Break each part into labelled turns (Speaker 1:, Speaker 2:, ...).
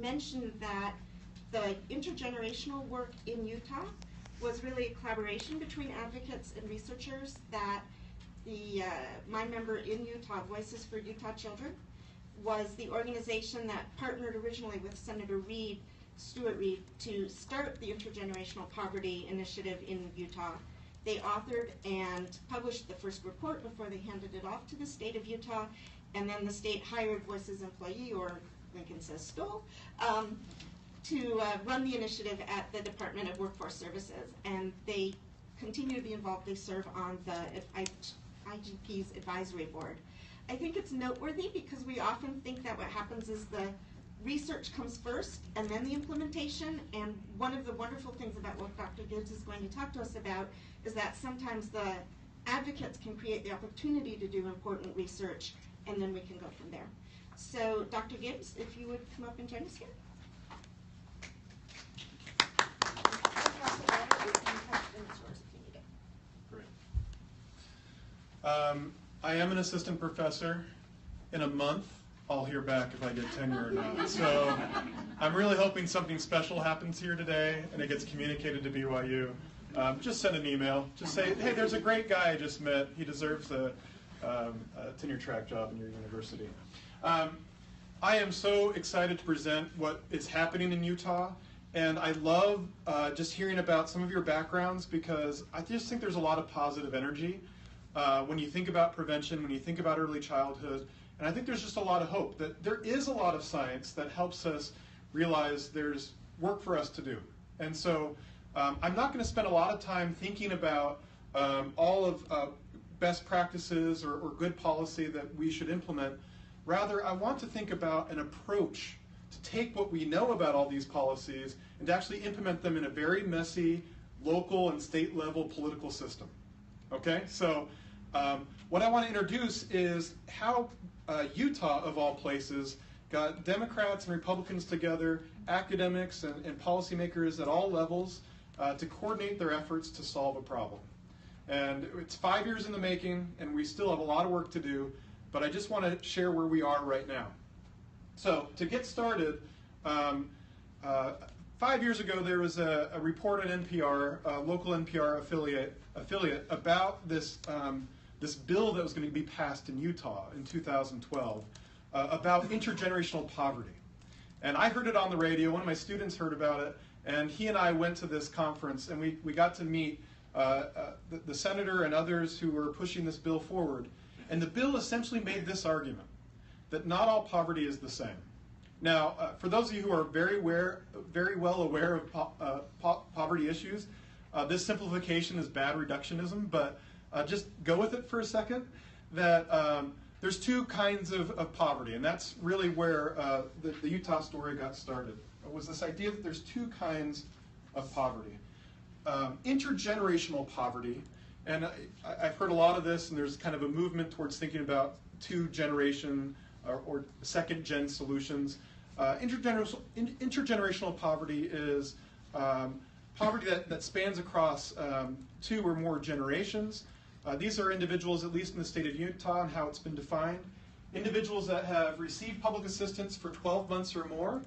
Speaker 1: mention that the intergenerational work in Utah was really a collaboration between advocates and researchers. That my member in Utah, Voices for Utah Children, was the organization that partnered originally with Senator Stuart Reed, to start the Intergenerational Poverty Initiative in Utah. They authored and published the first report before they handed it off to the state of Utah, and then the state hired Voices employee, or Lincoln says stole, to run the initiative at the Department of Workforce Services, and they continue to be involved. They serve on the IGP's advisory board. I think it's noteworthy because we often think that what happens is the research comes first and then the implementation, and one of the wonderful things about what Dr. Gibbs is going to talk to us about is that sometimes the advocates can create the opportunity to do important research, and then we can go from there. So Dr. Gibbs, if you would come up and join us here.
Speaker 2: Great. I am an assistant professor. In a month, I'll hear back if I get tenure or not. So I'm really hoping something special happens here today and it gets communicated to BYU. Just send an email. Just say, hey, there's a great guy I just met. He deserves a tenure track job in your university. I am so excited to present what is happening in Utah. And I love just hearing about some of your backgrounds, because I just think there's a lot of positive energy when you think about prevention, when you think about early childhood. And I think there's just a lot of hope that there is a lot of science that helps us realize there's work for us to do. And so I'm not going to spend a lot of time thinking about all of best practices or good policy that we should implement. Rather, I want to think about an approach to take what we know about all these policies and to actually implement them in a very messy local and state level political system. Okay, so what I want to introduce is how Utah, of all places, got Democrats and Republicans together, academics and policymakers at all levels, to coordinate their efforts to solve a problem. And it's 5 years in the making, and we still have a lot of work to do, but I just want to share where we are right now. So to get started, 5 years ago there was a report on NPR, a local NPR affiliate about this this bill that was going to be passed in Utah in 2012 about intergenerational poverty. And I heard it on the radio. One of my students heard about it, and he and I went to this conference, and we got to meet the senator and others who were pushing this bill forward. And the bill essentially made this argument, that not all poverty is the same. Now, for those of you who are very well aware of poverty issues, this simplification is bad reductionism, but just go with it for a second, that there's two kinds of poverty, and that's really where the Utah story got started. It was this idea that there's two kinds of poverty. Intergenerational poverty, and I've heard a lot of this, and there's kind of a movement towards thinking about two-generation or second-gen solutions. Intergenerational poverty is poverty that spans across 2 or more generations. These are individuals, at least in the state of Utah and how it's been defined, individuals that have received public assistance for 12 months or more,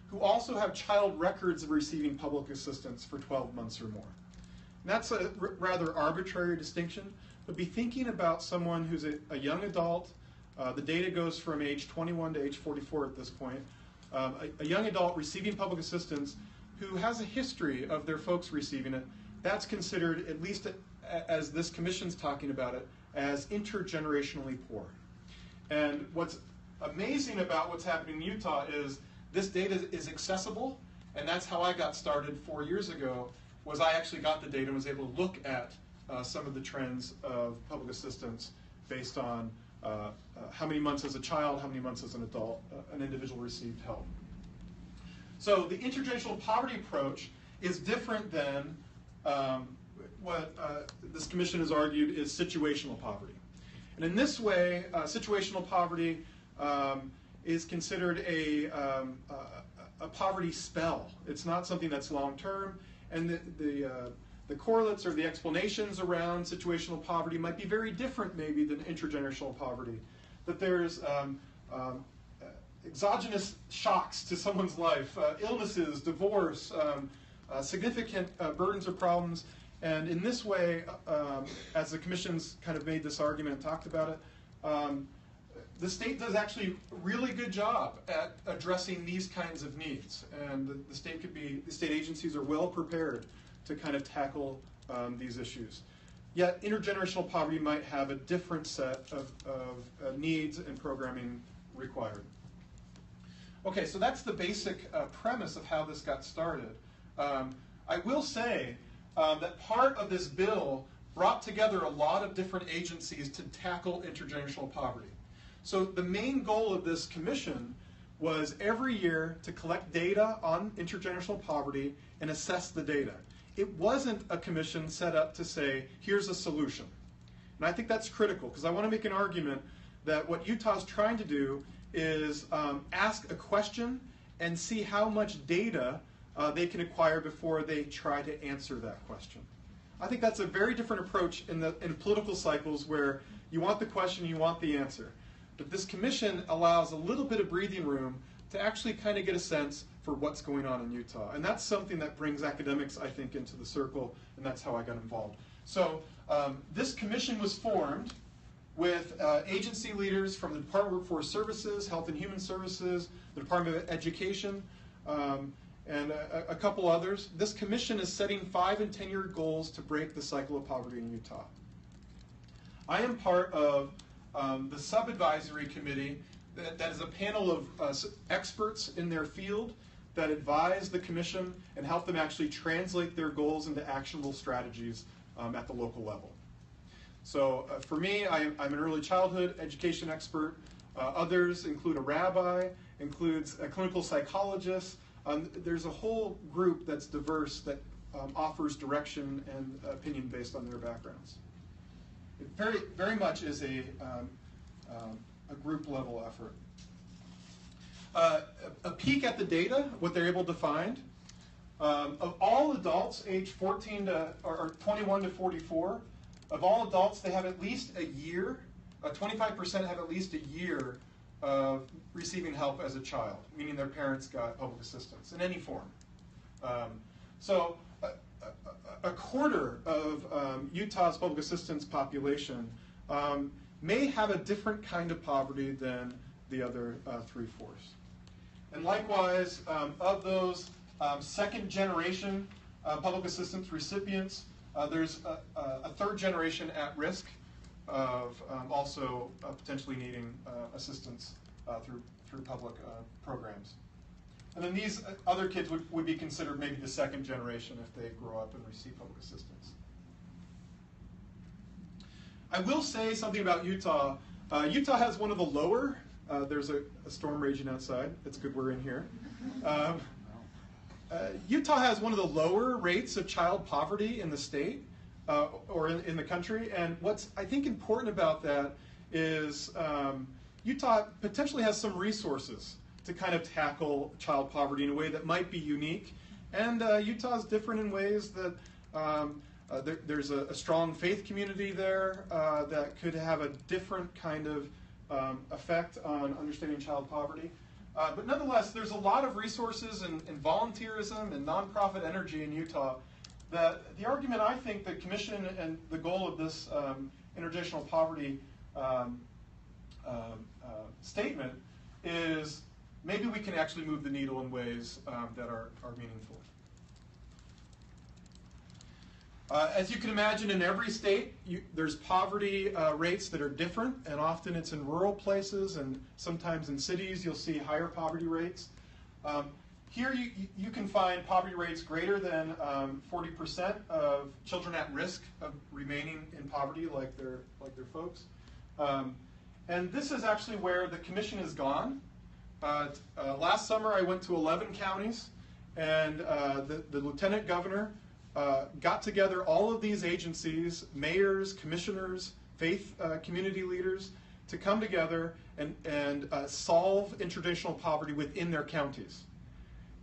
Speaker 2: who also have child records of receiving public assistance for 12 months or more. And that's a rather arbitrary distinction, but be thinking about someone who's a young adult. The data goes from age 21 to age 44 at this point. A young adult receiving public assistance who has a history of their folks receiving it. That's considered, at least as this commission's talking about it, as intergenerationally poor. And what's amazing about what's happening in Utah is this data is accessible, and that's how I got started 4 years ago, was I actually got the data and was able to look at some of the trends of public assistance based on how many months as a child, how many months as an adult, an individual received help. So the intergenerational poverty approach is different than what this commission has argued is situational poverty. And in this way, situational poverty is considered a poverty spell. It's not something that's long-term, and the correlates or the explanations around situational poverty might be very different maybe than intergenerational poverty. That there's exogenous shocks to someone's life, illnesses, divorce, significant burdens or problems. And in this way, as the commission's kind of made this argument and talked about it, the state does actually a really good job at addressing these kinds of needs. And the state agencies are well prepared to kind of tackle these issues. Yet intergenerational poverty might have a different set of needs and programming required. Okay, so that's the basic premise of how this got started. I will say that part of this bill brought together a lot of different agencies to tackle intergenerational poverty. So the main goal of this commission was every year to collect data on intergenerational poverty and assess the data. It wasn't a commission set up to say, here's a solution. And I think that's critical, because I want to make an argument that what Utah's trying to do is ask a question and see how much data they can acquire before they try to answer that question. I think that's a very different approach in political cycles where you want the question, you want the answer. But this commission allows a little bit of breathing room to actually kind of get a sense for what's going on in Utah. And that's something that brings academics, I think, into the circle, and that's how I got involved. So this commission was formed with agency leaders from the Department of Workforce Services, Health and Human Services, the Department of Education, and a couple others. This commission is setting 5- and 10-year goals to break the cycle of poverty in Utah. I am part of the sub-advisory committee that is a panel of experts in their field that advise the commission and help them actually translate their goals into actionable strategies at the local level. So for me, I'm an early childhood education expert. Others include a rabbi, includes a clinical psychologist. There's a whole group that's diverse that offers direction and opinion based on their backgrounds. It very much is a group level effort. A peek at the data, what they're able to find. Of all adults aged 14 to or 21 to 44, of all adults, they have at least a year. 25% have at least a year of receiving help as a child, meaning their parents got public assistance in any form. So a quarter of Utah's public assistance population may have a different kind of poverty than the other 3/4. And likewise, of those second generation public assistance recipients, there's a third generation at risk of also potentially needing assistance through public programs. And then these other kids would be considered maybe the second generation if they grow up and receive public assistance. I will say something about Utah. Utah has one of the lower, there's a storm raging outside. It's good we're in here. Utah has one of the lower rates of child poverty in the state or in the country. And what's I think important about that is Utah potentially has some resources to kind of tackle child poverty in a way that might be unique. And Utah is different in ways that there's a strong faith community there that could have a different kind of effect on understanding child poverty. But nonetheless, there's a lot of resources and volunteerism and nonprofit energy in Utah that the argument I think the commission and the goal of this intergenerational poverty statement is maybe we can actually move the needle in ways that are meaningful. As you can imagine, in every state, there's poverty rates that are different, and often it's in rural places, and sometimes in cities you'll see higher poverty rates. Here you can find poverty rates greater than 40% of children at risk of remaining in poverty like their folks. And this is actually where the commission has gone. Last summer I went to 11 counties, and the lieutenant governor got together all of these agencies, mayors, commissioners, faith community leaders, to come together and solve intergenerational poverty within their counties.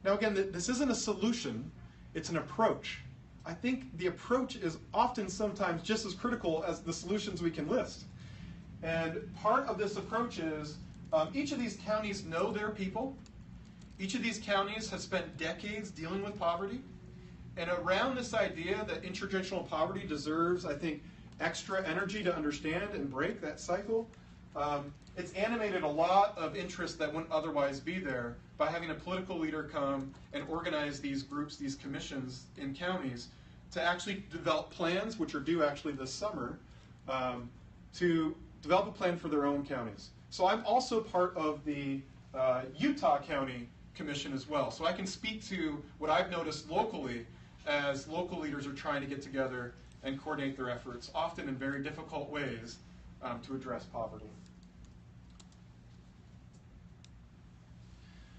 Speaker 2: Now again, this isn't a solution, it's an approach. I think the approach is often sometimes just as critical as the solutions we can list. And part of this approach is Each of these counties know their people. Each of these counties have spent decades dealing with poverty. And around this idea that intergenerational poverty deserves, I think, extra energy to understand and break that cycle, it's animated a lot of interest that wouldn't otherwise be there by having a political leader come and organize these groups, these commissions in counties to actually develop plans, which are due actually this summer, to develop a plan for their own counties. So I'm also part of the Utah County Commission as well. So I can speak to what I've noticed locally as local leaders are trying to get together and coordinate their efforts, often in very difficult ways, to address poverty.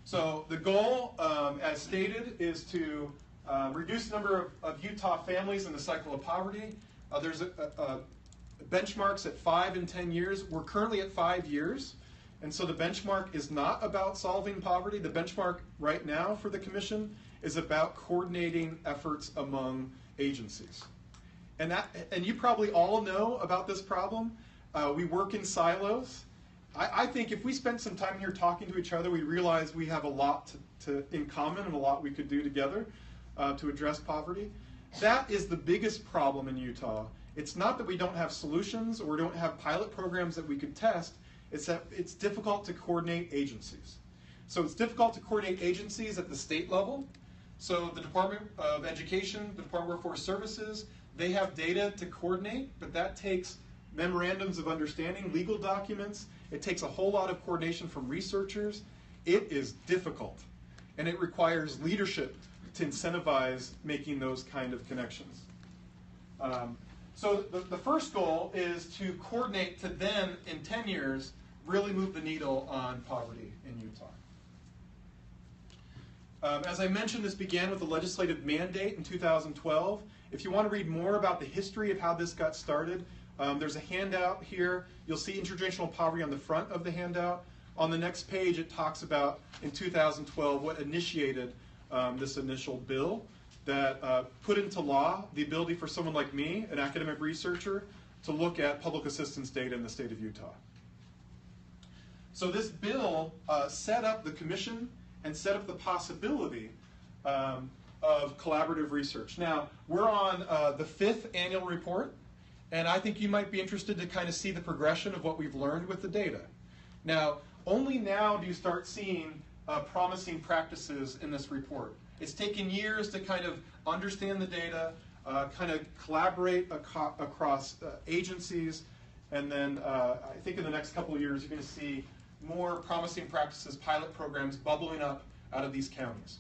Speaker 2: So the goal, as stated, is to reduce the number of Utah families in the cycle of poverty. There's benchmarks at 5 and 10 years. We're currently at 5 years. And so the benchmark is not about solving poverty. The benchmark right now for the Commission is about coordinating efforts among agencies. And you probably all know about this problem. We work in silos. I think if we spent some time here talking to each other, we realize we have a lot in common and a lot we could do together to address poverty. That is the biggest problem in Utah. It's not that we don't have solutions or we don't have pilot programs that we could test. It's that it's difficult to coordinate agencies. So it's difficult to coordinate agencies at the state level. So the Department of Education, the Department of Workforce Services, they have data to coordinate, but that takes memorandums of understanding, legal documents. It takes a whole lot of coordination from researchers. It is difficult, and it requires leadership to incentivize making those kind of connections. So the first goal is to coordinate to then, in 10 years, really move the needle on poverty in Utah. As I mentioned, this began with a legislative mandate in 2012. If you want to read more about the history of how this got started, there's a handout here. You'll see intergenerational poverty on the front of the handout. On the next page, it talks about, in 2012, what initiated this initial bill that put into law the ability for someone like me, an academic researcher, to look at public assistance data in the state of Utah. So this bill set up the commission and set up the possibility of collaborative research. Now, we're on the 5th annual report, and I think you might be interested to kind of see the progression of what we've learned with the data. Now, only now do you start seeing promising practices in this report. It's taken years to kind of understand the data, kind of collaborate across agencies, and then I think in the next couple of years you're going to see more promising practices, pilot programs bubbling up out of these counties.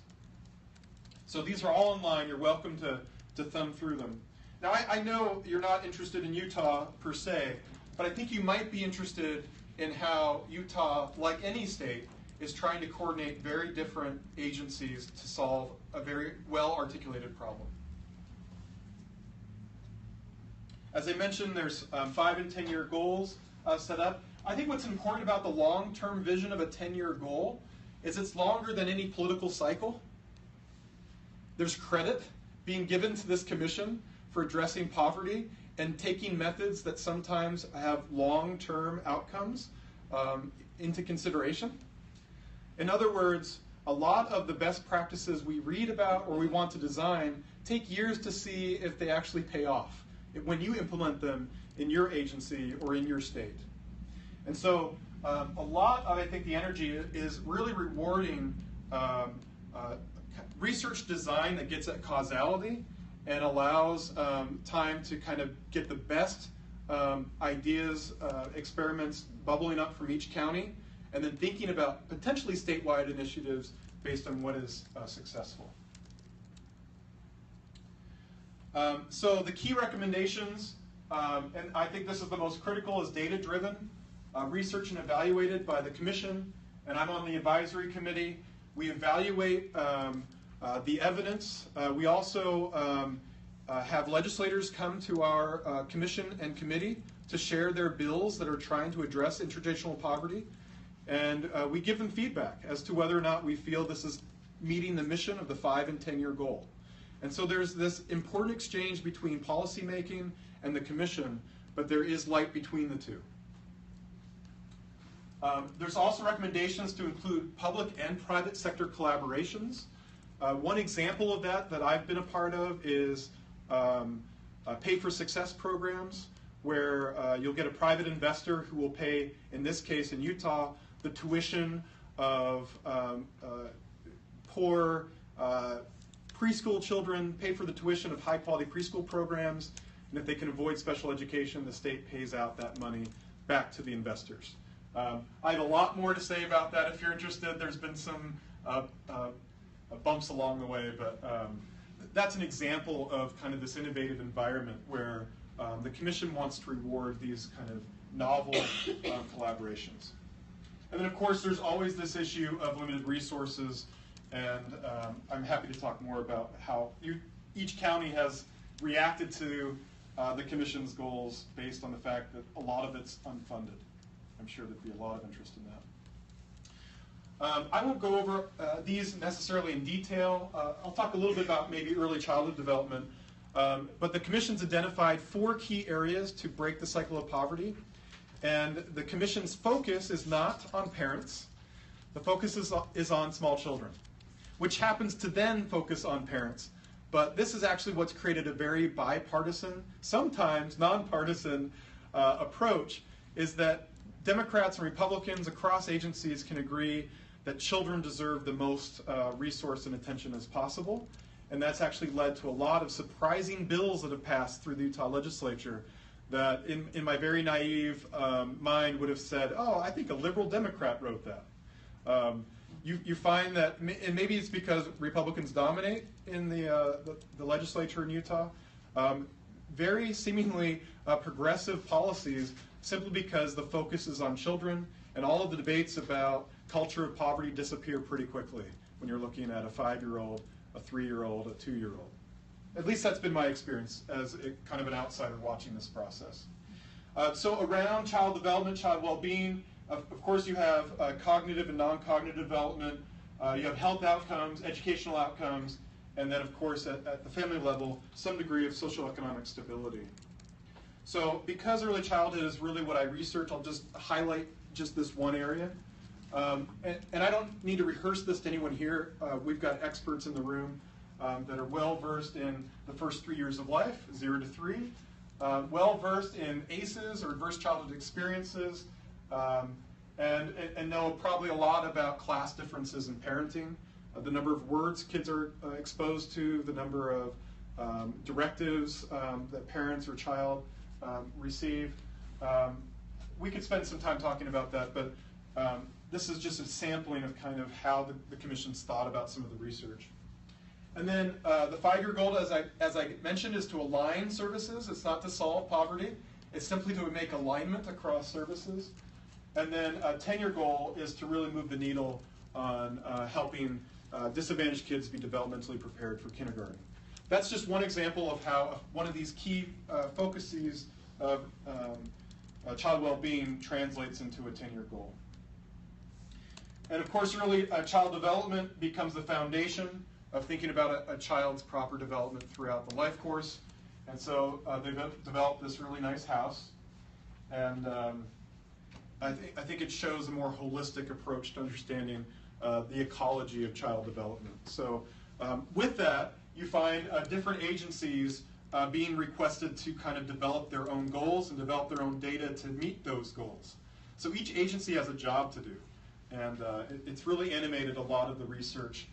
Speaker 2: So these are all online. You're welcome to thumb through them. Now I know you're not interested in Utah per se, but I think you might be interested in how Utah, like any state, is trying to coordinate very different agencies to solve a very well-articulated problem. As I mentioned, there's 5 and 10-year goals set up. I think what's important about the long-term vision of a 10-year goal is it's longer than any political cycle. There's credit being given to this commission for addressing poverty and taking methods that sometimes have long-term outcomes into consideration. In other words, a lot of the best practices we read about or we want to design take years to see if they actually pay off when you implement them in your agency or in your state. And so a lot of, I think, the energy is really rewarding research design that gets at causality and allows time to kind of get the best ideas, experiments bubbling up from each county, and then thinking about potentially statewide initiatives based on what is successful. So the key recommendations, and I think this is the most critical, is data-driven, research and evaluated by the commission, and I'm on the advisory committee. We evaluate the evidence. We also have legislators come to our commission and committee to share their bills that are trying to address intergenerational poverty. And we give them feedback as to whether or not we feel this is meeting the mission of the 5 and 10-year goal. And so there's this important exchange between policymaking and the commission, but there is light between the two. There's also recommendations to include public and private sector collaborations. One example of that I've been a part of is pay for success programs, where you'll get a private investor who will pay, in this case in Utah, the tuition of poor preschool children, pay for the tuition of high quality preschool programs, and if they can avoid special education, the state pays out that money back to the investors. I have a lot more to say about that if you're interested. There's been some bumps along the way, but that's an example of kind of this innovative environment where the commission wants to reward these kind of novel collaborations. And then of course there's always this issue of limited resources, and I'm happy to talk more about how each county has reacted to the commission's goals based on the fact that a lot of it's unfunded. I'm sure there'd be a lot of interest in that. I won't go over these necessarily in detail. I'll talk a little bit about maybe early childhood development. But the commission's identified 4 key areas to break the cycle of poverty. And the commission's focus is not on parents. The focus is on small children, which happens to then focus on parents. But this is actually what's created a very bipartisan, sometimes nonpartisan approach, is that Democrats and Republicans across agencies can agree that children deserve the most resource and attention as possible. And that's actually led to a lot of surprising bills that have passed through the Utah legislature that in my very naive mind would have said, oh, I think a liberal Democrat wrote that. You find that, and maybe it's because Republicans dominate in the legislature in Utah, very seemingly progressive policies simply because the focus is on children, and all of the debates about culture of poverty disappear pretty quickly when you're looking at a 5-year-old, a 3-year-old, a 2-year-old. At least that's been my experience as kind of an outsider watching this process. So around child development, child well-being, of course you have cognitive and non-cognitive development, you have health outcomes, educational outcomes, and then of course at the family level, some degree of socioeconomic stability. So because early childhood is really what I research, I'll just highlight just this one area. And I don't need to rehearse this to anyone here. We've got experts in the room that are well-versed in the first 3 years of life, 0 to 3, well-versed in ACEs, or adverse childhood experiences, and know probably a lot about class differences in parenting, the number of words kids are exposed to, the number of directives that parents or child receive. We could spend some time talking about that, but this is just a sampling of kind of how the commission's thought about some of the research. And then the 5-year goal, as I mentioned, is to align services. It's not to solve poverty. It's simply to make alignment across services. And then a 10-year goal is to really move the needle on helping disadvantaged kids be developmentally prepared for kindergarten. That's just one example of how one of these key focuses of child well-being translates into a 10-year goal. And of course, early child development becomes the foundation of thinking about a child's proper development throughout the life course. And so they've developed this really nice house. And I think it shows a more holistic approach to understanding the ecology of child development. So with that, you find different agencies being requested to kind of develop their own goals and develop their own data to meet those goals. So each agency has a job to do. And it's really animated a lot of the research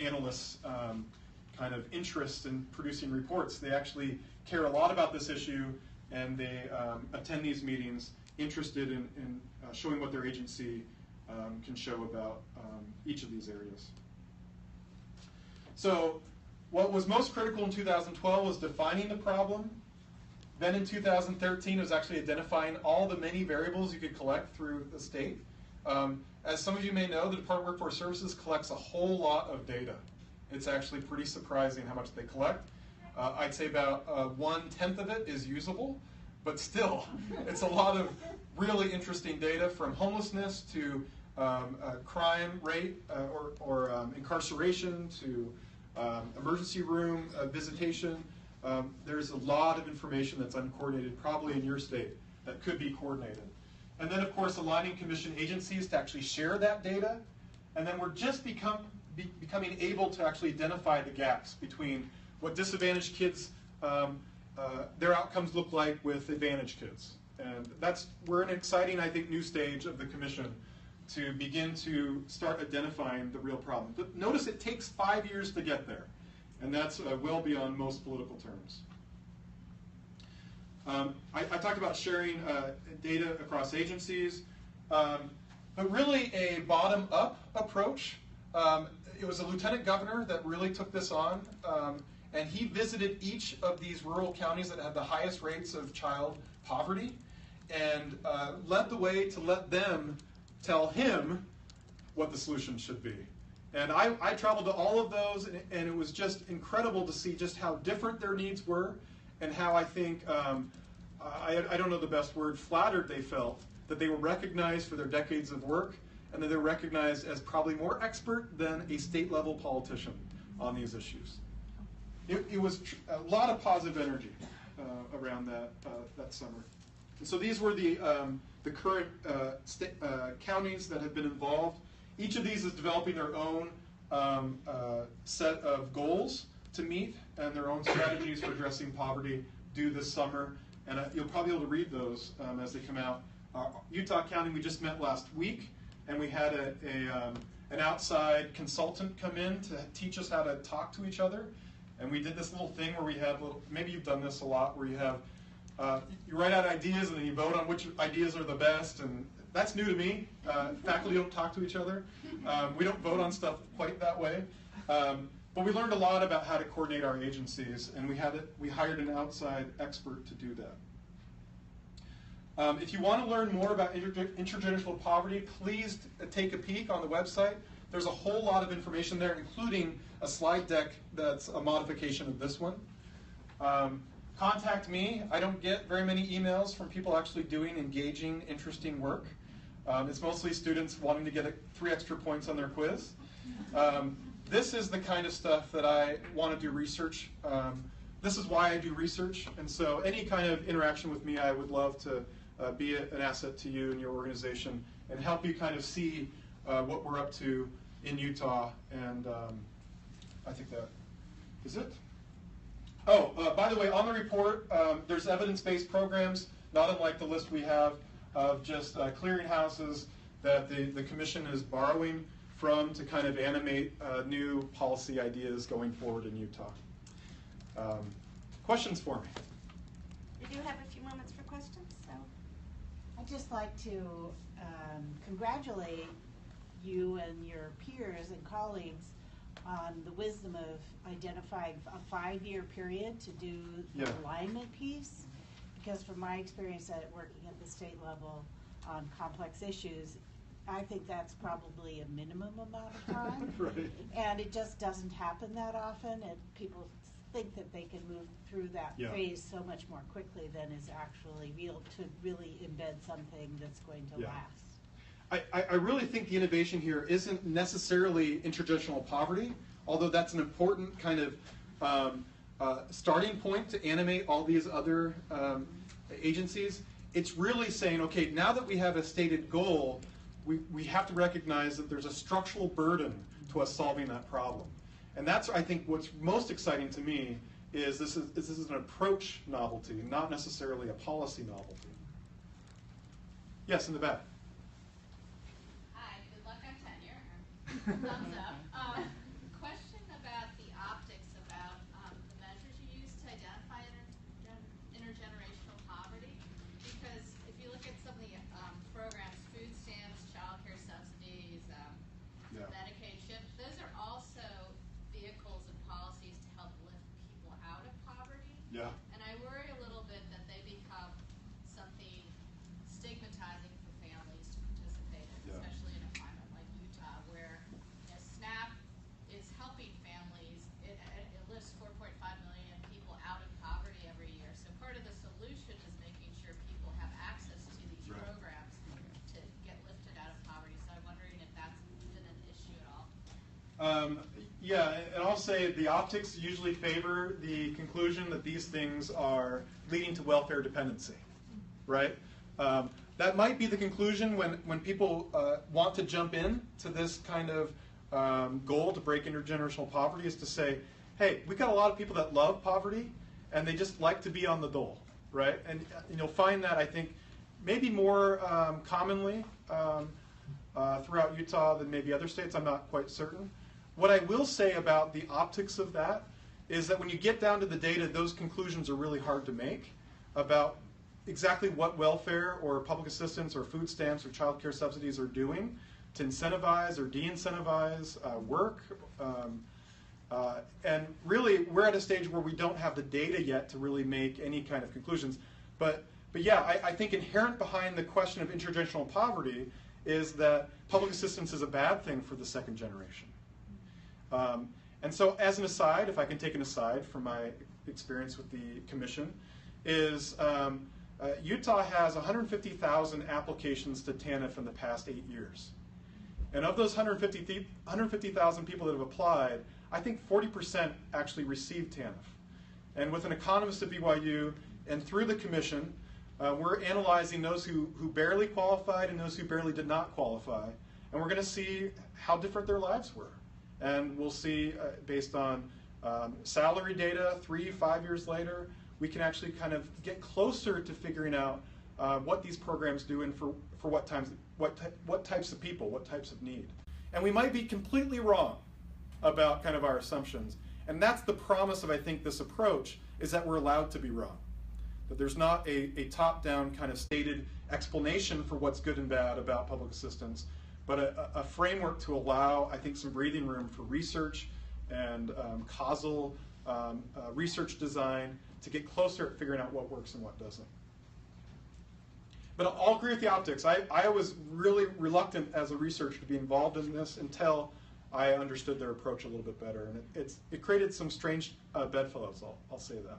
Speaker 2: analysts' kind of interest in producing reports. They actually care a lot about this issue, and they attend these meetings interested in showing what their agency can show about each of these areas. So what was most critical in 2012 was defining the problem. Then in 2013, it was actually identifying all the many variables you could collect through the state. As some of you may know, the Department of Workforce Services collects a whole lot of data. It's actually pretty surprising how much they collect. I'd say about 1/10 of it is usable, but still, it's a lot of really interesting data, from homelessness to crime rate or incarceration to emergency room visitation. There's a lot of information that's uncoordinated, probably in your state, that could be coordinated. And then, of course, aligning commission agencies to actually share that data. And then we're just becoming able to actually identify the gaps between what disadvantaged kids, their outcomes look like with advantaged kids. And we're in an exciting, I think, new stage of the commission to begin to start identifying the real problem. But notice it takes 5 years to get there, and that's well beyond most political terms. I talked about sharing data across agencies, but really a bottom-up approach. It was a lieutenant governor that really took this on, and he visited each of these rural counties that had the highest rates of child poverty, and led the way to let them tell him what the solution should be. And I traveled to all of those, and it was just incredible to see just how different their needs were, and how I think, I don't know the best word, flattered they felt that they were recognized for their decades of work, and that they're recognized as probably more expert than a state-level politician on these issues. It was a lot of positive energy around that summer. And so these were the current counties that have been involved. Each of these is developing their own set of goals to meet and their own strategies for addressing poverty due this summer. And you'll probably be able to read those as they come out. Utah County, we just met last week, and we had an outside consultant come in to teach us how to talk to each other. And we did this little thing where we had maybe you've done this a lot, where you have you write out ideas and then you vote on which ideas are the best, and that's new to me. Faculty don't talk to each other. We don't vote on stuff quite that way. But we learned a lot about how to coordinate our agencies, and we hired an outside expert to do that. If you want to learn more about intergenerational poverty, please take a peek on the website. There's a whole lot of information there, including a slide deck that's a modification of this one. Contact me. I don't get very many emails from people actually doing engaging, interesting work. It's mostly students wanting to get 3 extra points on their quiz. This is the kind of stuff that I want to do research. This is why I do research, and so any kind of interaction with me, I would love to be an asset to you and your organization and help you kind of see what we're up to in Utah, and I think that is it. Oh, by the way, on the report, there's evidence-based programs, not unlike the list we have of just clearinghouses that the commission is borrowing from to kind of animate new policy ideas going forward in Utah. Questions for me?
Speaker 1: We do have a few moments for questions. So
Speaker 3: I'd just like to congratulate you and your peers and colleagues on the wisdom of identifying a 5-year period to do the alignment piece, because from my experience at working at the state level on complex issues, I think that's probably a minimum amount of time.
Speaker 2: Right.
Speaker 3: And it just doesn't happen that often, and people think that they can move through that phase so much more quickly than is actually real to really embed something that's going to last.
Speaker 2: I really think the innovation here isn't necessarily intergenerational poverty, although that's an important kind of starting point to animate all these other agencies. It's really saying, okay, now that we have a stated goal, we have to recognize that there's a structural burden to us solving that problem. And that's, I think, what's most exciting to me is this is an approach novelty, not necessarily a policy novelty. Yes, in the back.
Speaker 4: Hi, good luck on tenure. Thumbs up. Question about the optics about the measures you use to identify intergenerational poverty. Because if you look at some of the programs, food stamps, child care subsidies, Medicaid chip, those are also vehicles and policies to help lift people out of poverty.
Speaker 2: Yeah.
Speaker 4: And I worry a little bit that they become something stigmatizing for families to participate in, especially in a climate like Utah, where SNAP is helping families. It lifts 4.5 million people out of poverty every year. So part of the solution is making sure people have access to these programs to get lifted out of poverty. So I'm wondering if that's been an issue at all.
Speaker 2: Yeah, and I'll say the optics usually favor the conclusion that these things are leading to welfare dependency, right? That might be the conclusion when people want to jump in to this kind of goal to break intergenerational poverty, is to say, hey, we've got a lot of people that love poverty, and they just like to be on the dole, right? And you'll find that, I think, maybe more commonly throughout Utah than maybe other states. I'm not quite certain. What I will say about the optics of that is that when you get down to the data, those conclusions are really hard to make about exactly what welfare or public assistance or food stamps or child care subsidies are doing to incentivize or de-incentivize work. And really, we're at a stage where we don't have the data yet to really make any kind of conclusions. But yeah, I think inherent behind the question of intergenerational poverty is that public assistance is a bad thing for the second generation. And so as an aside, if I can take an aside from my experience with the commission, is Utah has 150,000 applications to TANF in the past 8 years. And of those 150,000 people that have applied, I think 40% actually received TANF. And with an economist at BYU and through the commission, we're analyzing those who barely qualified and those who barely did not qualify. And we're going to see how different their lives were. And we'll see, based on salary data, 3-5 years later, we can actually kind of get closer to figuring out what these programs do and for what types of people, what types of need. And we might be completely wrong about kind of our assumptions. And that's the promise of, I think, this approach, is that we're allowed to be wrong. That there's not a top-down kind of stated explanation for what's good and bad about public assistance, but a framework to allow, I think, some breathing room for research and causal research design to get closer at figuring out what works and what doesn't. But I'll agree with the optics. I was really reluctant as a researcher to be involved in this until I understood their approach a little bit better. And it created some strange bedfellows, I'll say that.